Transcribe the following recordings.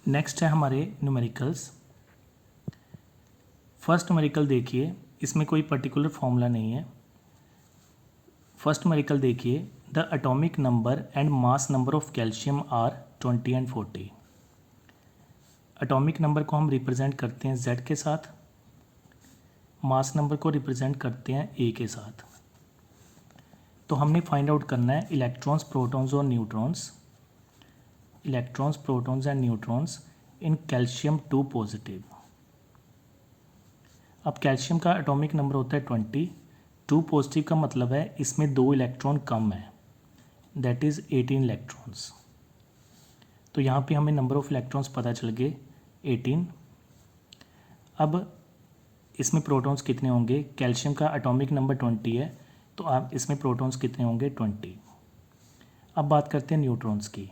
Next है हमारे numericals. First numerical देखिए, इसमें कोई पर्टिकुलर फॉर्मूला नहीं है। फर्स्ट न्यूमेरिकल देखिए, the atomic number and mass number of calcium are 20 and 40। Atomic number को हम रिप्रेजेंट करते हैं Z के साथ, मास नंबर को रिप्रेजेंट करते हैं A के साथ। तो हमने फाइंड आउट करना है इलेक्ट्रॉन्स, प्रोटॉन्स और neutrons, electrons, protons and neutrons in calcium 2 positive. अब कैल्शियम का एटॉमिक नंबर होता है 20, 2 पॉजिटिव का मतलब है इसमें 2 इलेक्ट्रॉन कम है, दैट इज़ 18 इलेक्ट्रॉन्स। तो यहाँ पे हमें नंबर ऑफ इलेक्ट्रॉन्स पता चल गए 18। अब इसमें प्रोटॉन्स कितने होंगे, कैल्शियम का एटॉमिक नंबर 20 है, तो आप इसमें प्रोटॉन्स कितने होंगे 20। अब बात करते हैं न्यूट्रॉन्स की।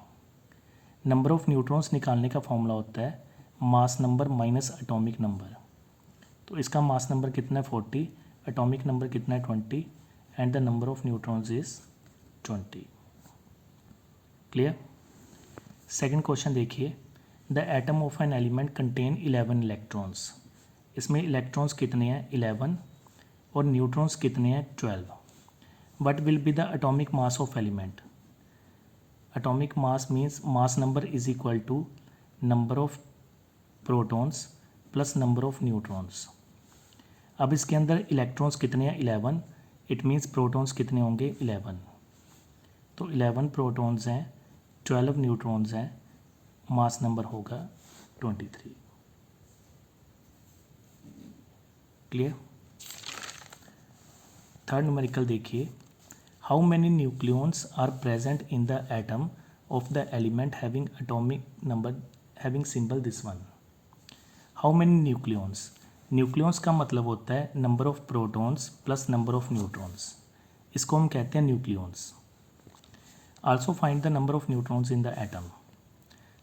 नंबर ऑफ न्यूट्रॉन्स निकालने का फॉर्मूला होता है mass number minus atomic number. तो इसका मास नंबर कितना है 40, एटॉमिक नंबर कितना है 20 and the number of neutrons is 20। Clear. Second question देखिए, the atom of an element contain 11 electrons. इसमें इलेक्ट्रॉन्स कितने हैं 11 और न्यूट्रॉन्स कितने हैं 12। What will be the atomic mass of element. Atomic mass means mass number is equal to number of protons plus number of neutrons. अब इसके अंदर electrons कितने हैं 11, इट मीन्स प्रोटॉन्स कितने होंगे 11। तो 11 प्रोटॉन्स हैं, 12 न्यूट्रॉन्स हैं, मास नंबर होगा 23। क्लियर। थर्ड न्यूमेरिकल देखिए, how many nucleons are present in the atom of the element having atomic number having symbol this one. How many nucleons, nucleons का मतलब होता है number of protons plus number of neutrons, इसको हम कहते हैं nucleons. Also find the number of neutrons in the atom.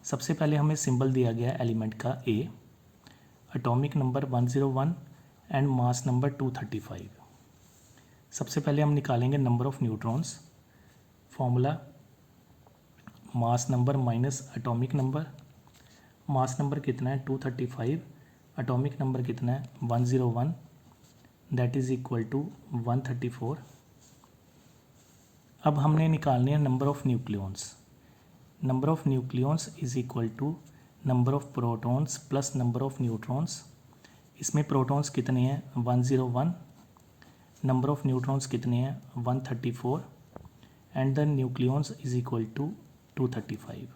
सबसे पहले हमें सिंबल दिया गया है एलिमेंट का A, atomic number 101 and mass number 235। सबसे पहले हम निकालेंगे number of neutrons. Formula mass number minus atomic number. Mass number कितना है 235, एटॉमिक नंबर कितना है 101, दैट इज़ इक्वल टू 134। अब हमने निकालने हैं number of nucleons. Number of nucleons is equal to number of protons plus number of neutrons. इसमें protons कितने हैं 101, नंबर ऑफ न्यूट्रॉन्स कितने हैं 134 and the nucleons is equal to 235।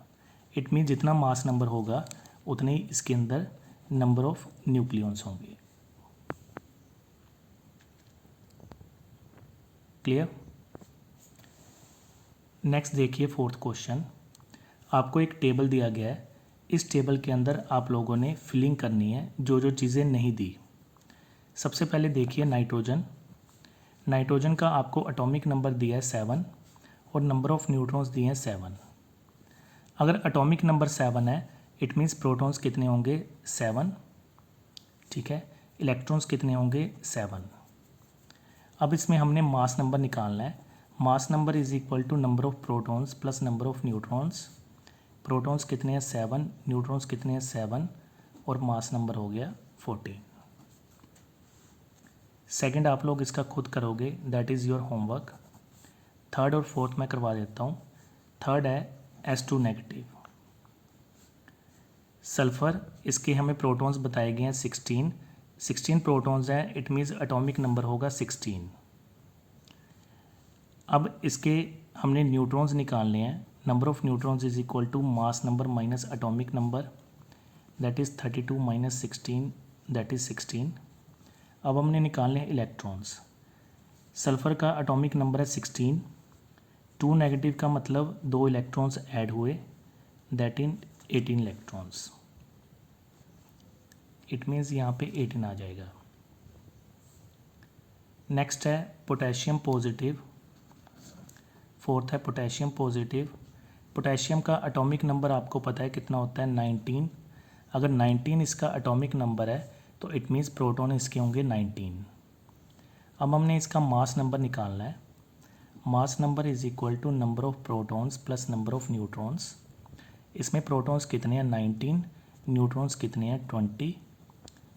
It mean जितना मास नंबर होगा उतने ही इसके अंदर नंबर ऑफ न्यूक्लियॉन्स होंगे। क्लियर। नेक्स्ट देखिए फोर्थ क्वेश्चन। आपको एक टेबल दिया गया है, इस टेबल के अंदर आप लोगों ने फिलिंग करनी है जो जो चीज़ें नहीं दी। सबसे पहले देखिए नाइट्रोजन। नाइट्रोजन का आपको एटॉमिक नंबर दिया है 7 और नंबर ऑफ न्यूट्रॉन्स दिए हैं 7। अगर एटॉमिक नंबर 7 है इट मीन्स प्रोटॉन्स कितने होंगे 7, ठीक है, इलेक्ट्रॉन्स कितने होंगे 7। अब इसमें हमने मास नंबर निकालना है। Mass number is equal to number of protons plus number of neutrons. Protons कितने हैं 7, न्यूट्रॉन्स कितने हैं 7 और मास नंबर हो गया 14। सेकंड आप लोग इसका खुद करोगे, that is your homework. Third और फोर्थ मैं करवा देता हूँ। थर्ड है S2 नेगेटिव। सल्फ़र, इसके हमें प्रोटॉन्स बताए गए हैं 16 प्रोटॉन्स हैं, इट मीन्स एटॉमिक नंबर होगा 16। अब इसके हमने न्यूट्रॉन्स निकालने हैं। Number of neutrons is equal to mass number minus atomic number, that is 32 minus 16, that is 16। अब हमने निकालने हैं इलेक्ट्रॉन्स। सल्फ़र का एटॉमिक नंबर है 16, 2 नेगेटिव का मतलब 2 इलेक्ट्रॉन्स ऐड हुए, that in 18 electrons. It means यहाँ पे 18 आ जाएगा। नेक्स्ट है पोटेशियम पॉजिटिव। फोर्थ है पोटेशियम पॉजिटिव। पोटेशियम का एटॉमिक नंबर आपको पता है कितना होता है 19। अगर 19 इसका एटॉमिक नंबर है तो इट मीन्स प्रोटॉन इसके होंगे 19। अब हमने इसका मास नंबर निकालना है। Mass number is equal to number of protons plus number of neutrons. इसमें प्रोटॉन्स कितने हैं 19 न्यूट्रॉन्स कितने हैं 20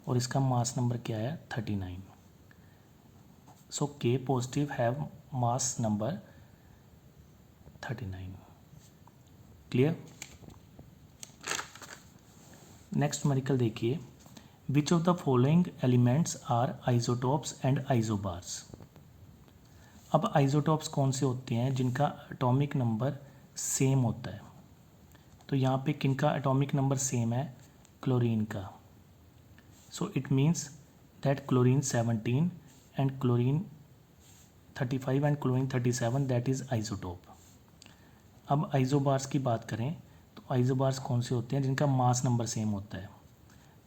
और इसका मास नंबर क्या है 39. So K positive have mass number 39. Clear. Next numerical देखिए, which of the following elements are isotopes and isobars. अब आइसोटोप्स कौन से होते हैं जिनका एटॉमिक नंबर सेम होता है. तो यहाँ पे किनका एटॉमिक नंबर सेम है, क्लोरीन का. So it means that chlorine 17 and chlorine 35 and chlorine 37 that is isotope. अब आइसोबार्स की बात करें तो आइसोबार्स कौन से होते हैं जिनका मास नंबर सेम होता है.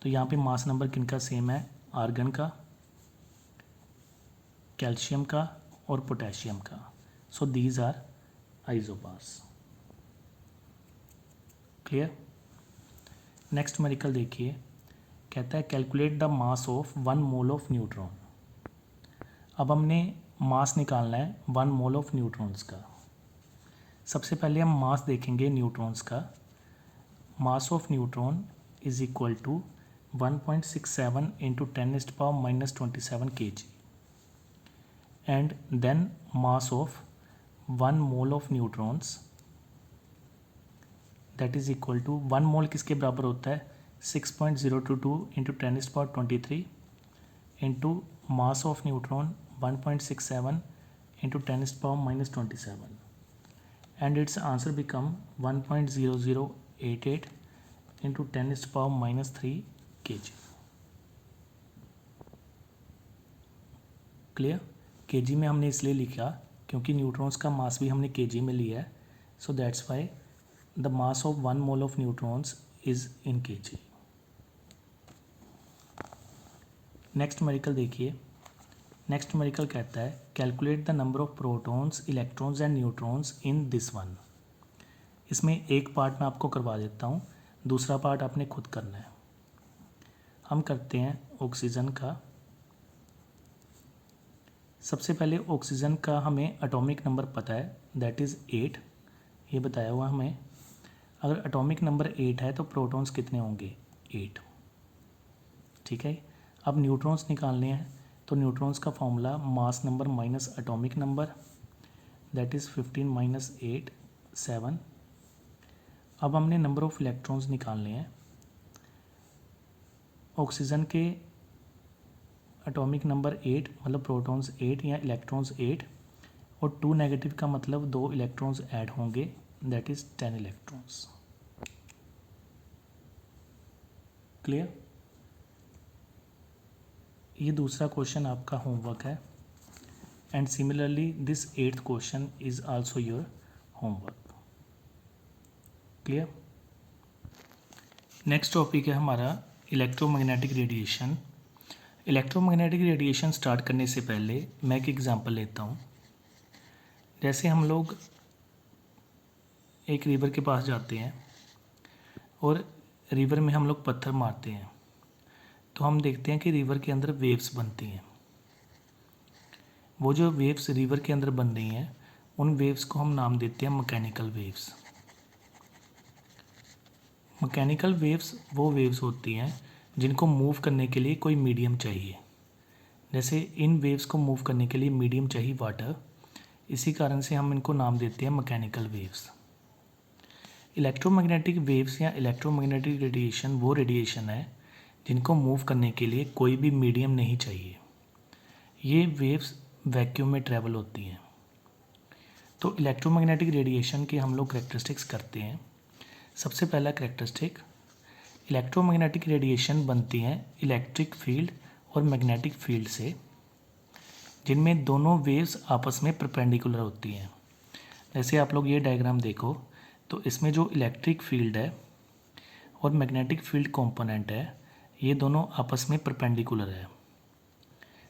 तो यहाँ पे मास नंबर किनका सेम है, आर्गन का, कैल्शियम का और पोटेशियम का. So these are isobars. Clear. Next numerical देखिए, कहता है calculate the mass of 1 mole of neutron. अब हमने मास निकालना है 1 मोल ऑफ न्यूट्रॉन्स का. सबसे पहले हम मास देखेंगे न्यूट्रॉन्स का. Mass of neutron is equal to 1.67 into 10⁻⁻27 kg and then mass of 1 mole of neutrons that is equal to 1 mole किसके बराबर होता है 6.022 into 10⁻23 into mass of neutron 1.67 into 10⁻⁻27 and its answer become 1.0088 into 10⁻³ kg. Clear. kg में हमने इसलिए लिखा क्योंकि neutrons का मास भी हमने kg में लिया है. So that's why the mass of 1 mole of neutrons is in kg. Next numerical देखिए. नेक्स्ट न्यूमेरिकल कहता है calculate the number of protons, electrons and neutrons in this one. इसमें एक पार्ट मैं आपको करवा देता हूँ, दूसरा पार्ट आपने खुद करना है. हम करते हैं ऑक्सीजन का. सबसे पहले ऑक्सीजन का हमें एटॉमिक नंबर पता है दैट इज़ 8. ये बताया हुआ हमें. अगर एटॉमिक नंबर 8 है तो प्रोटॉन्स कितने होंगे 8. ठीक है. अब न्यूट्रॉन्स निकालने हैं तो न्यूट्रॉन्स का formula mass number minus atomic number that is 15 - 8 7. अब हमने नंबर ऑफ इलेक्ट्रॉन्स निकालने हैं. ऑक्सीजन के एटॉमिक नंबर 8 मतलब प्रोटॉन्स 8 या इलेक्ट्रॉन्स 8 और 2 नेगेटिव का मतलब 2 इलेक्ट्रॉन्स ऐड होंगे दैट इज़ 10 इलेक्ट्रॉन्स. क्लियर. ये दूसरा क्वेश्चन आपका होमवर्क है and similarly this 8th question is also your homework. Clear. Next topic है हमारा electromagnetic radiation. Electromagnetic radiation start करने से पहले मैं एक एग्जांपल लेता हूँ. जैसे हम लोग एक रिवर के पास जाते हैं और रिवर में हम लोग पत्थर मारते हैं तो हम देखते हैं कि रिवर के अंदर वेव्स बनती हैं. वो जो वेव्स रिवर के अंदर बन रही हैं उन वेव्स को हम नाम देते हैं मैकेनिकल वेव्स. मैकेनिकल वेव्स वो वेव्स होती हैं जिनको मूव करने के लिए कोई मीडियम चाहिए. जैसे इन वेव्स को मूव करने के लिए मीडियम चाहिए वाटर. इसी कारण से हम इनको नाम देते हैं मैकेनिकल वेव्स. इलेक्ट्रोमैग्नेटिक वेव्स या इलेक्ट्रोमैग्नेटिक रेडिएशन वो रेडिएशन है जिनको मूव करने के लिए कोई भी मीडियम नहीं चाहिए. ये वेव्स वैक्यूम में ट्रैवल होती हैं. तो इलेक्ट्रोमैग्नेटिक रेडिएशन के हम लोग करैक्टरिस्टिक्स करते हैं. सबसे पहला करैक्टरिस्टिक, इलेक्ट्रोमैग्नेटिक रेडिएशन बनती हैं इलेक्ट्रिक फील्ड और मैग्नेटिक फील्ड से जिनमें दोनों वेव्स आपस में परपेंडिकुलर होती हैं. जैसे आप लोग ये डायग्राम देखो तो इसमें जो इलेक्ट्रिक फील्ड है और मैग्नेटिक फील्ड कंपोनेंट है ये दोनों आपस में परपेंडिकुलर है.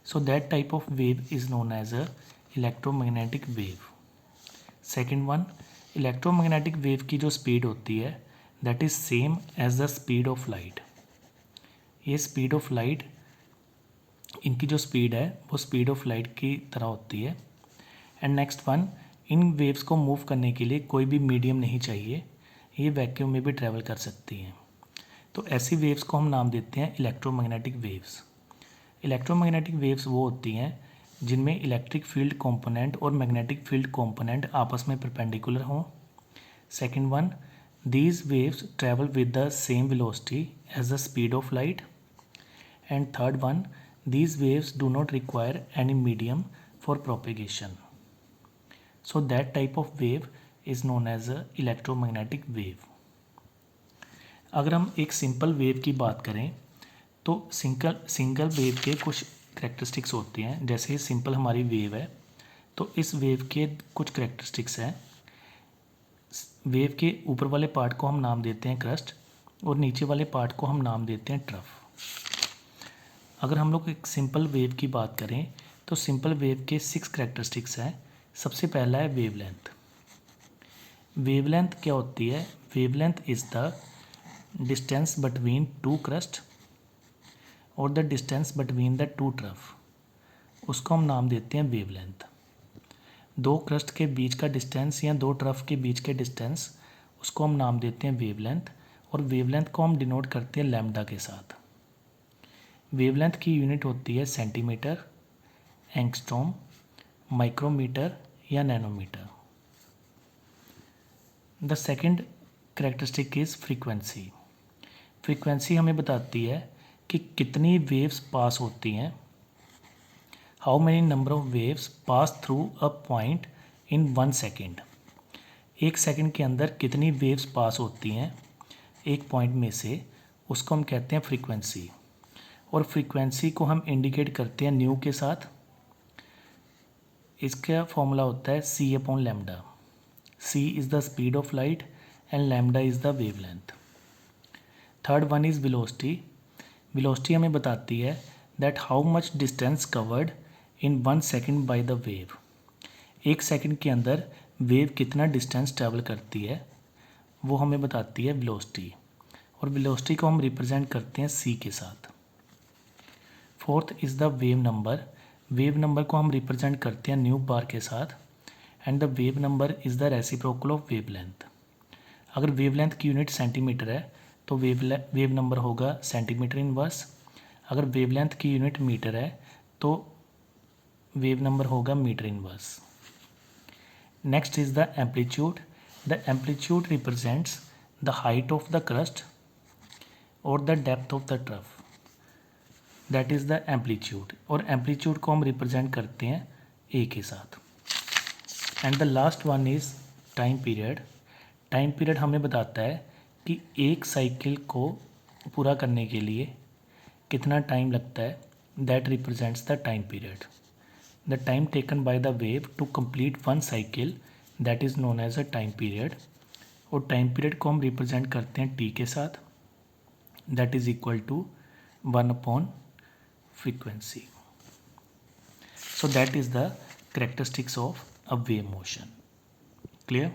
So that type of wave is known as a electromagnetic wave. Second one, electromagnetic wave की जो स्पीड होती है that is same as the speed of light. ये स्पीड ऑफ लाइट, इनकी जो स्पीड है वो स्पीड ऑफ लाइट की तरह होती है. And next one, in waves को मूव करने के लिए कोई भी मीडियम नहीं चाहिए. ये वैक्यूम में भी ट्रैवल कर सकती हैं. तो ऐसी वेव्स को हम नाम देते हैं इलेक्ट्रोमैग्नेटिक वेव्स। इलेक्ट्रोमैग्नेटिक वेव्स वो होती हैं जिनमें इलेक्ट्रिक फील्ड कंपोनेंट और मैग्नेटिक फील्ड कंपोनेंट आपस में परपेंडिकुलर हों। Second one, these waves travel with the same velocity as the speed of light. And third one, these waves do not require any medium for propagation. So that type of wave is known as a electromagnetic wave. अगर हम एक simple wave की बात करें तो single wave के कुछ characteristics होते हैं। जैसे सिंपल हमारी वेव है तो इस वेव के कुछ करेक्टरिस्टिक्स हैं। वेव के ऊपर वाले पार्ट को हम नाम देते हैं क्रस्ट और नीचे वाले पार्ट को हम नाम देते हैं ट्रफ। अगर हम लोग एक सिंपल वेव की बात करें तो सिंपल वेव के 6 करेक्टरिस्टिक्स हैं। सबसे पहला है वेवलेंथ। वेवलेंथ क्या होती है? Wavelength is the distance between two crust और the distance between the two trough, उसको हम नाम देते हैं वेवलेंथ। दो क्रस्ट के बीच का डिस्टेंस या दो ट्रफ के बीच के डिस्टेंस, उसको हम नाम देते हैं वेवलेंथ। और वेवलेंथ को हम डिनोट करते हैं लैम्डा के साथ। वेवलेंथ की यूनिट होती है सेंटीमीटर, एंगस्ट्रॉम, माइक्रोमीटर या nanometre. The second characteristic is frequency. Frequency हमें बताती है कि कितनी वेव्स पास होती हैं। How many number of waves pass through a point in 1 second. 1 second के अंदर कितनी वेव्स पास होती हैं एक पॉइंट में से, उसको हम कहते हैं फ्रीक्वेंसी। और फ्रीक्वेंसी को हम इंडिकेट करते हैं न्यू के साथ। इसका फॉर्मूला होता है c upon lambda. c is the speed of light and lambda is the wavelength. Third one is velocity. Velocity हमें बताती है that how much distance covered in 1 second by the wave. 1 second के अंदर wave कितना distance travel करती है वो हमें बताती है वेलोसिटी। और वेलोसिटी को हम रिप्रेजेंट करते हैं c के साथ। Fourth is the wave number. Wave number को हम रिप्रेजेंट करते हैं न्यू बार के साथ। And the wave number is the reciprocal of wavelength. अगर वेवलेंथ की यूनिट सेंटीमीटर है तो वेव नंबर होगा सेंटीमीटर इनवर्स। अगर वेवलेंथ की यूनिट मीटर है तो वेव नंबर होगा metre inverse. Next is the amplitude. The amplitude represents the height of the crest और the depth of the trough, that is the amplitude. और amplitude को हम represent करते हैं ए के साथ। And the last one is time period. Time period हमें बताता है कि एक साइकिल को पूरा करने के लिए कितना टाइम लगता है, that represents the time period. The time taken by the wave to complete 1 cycle, that is known as a time period. और टाइम पीरियड को हम रिप्रेजेंट करते हैं टी के साथ, that is equal to 1 upon frequency. So that is the characteristics of a wave motion. Clear?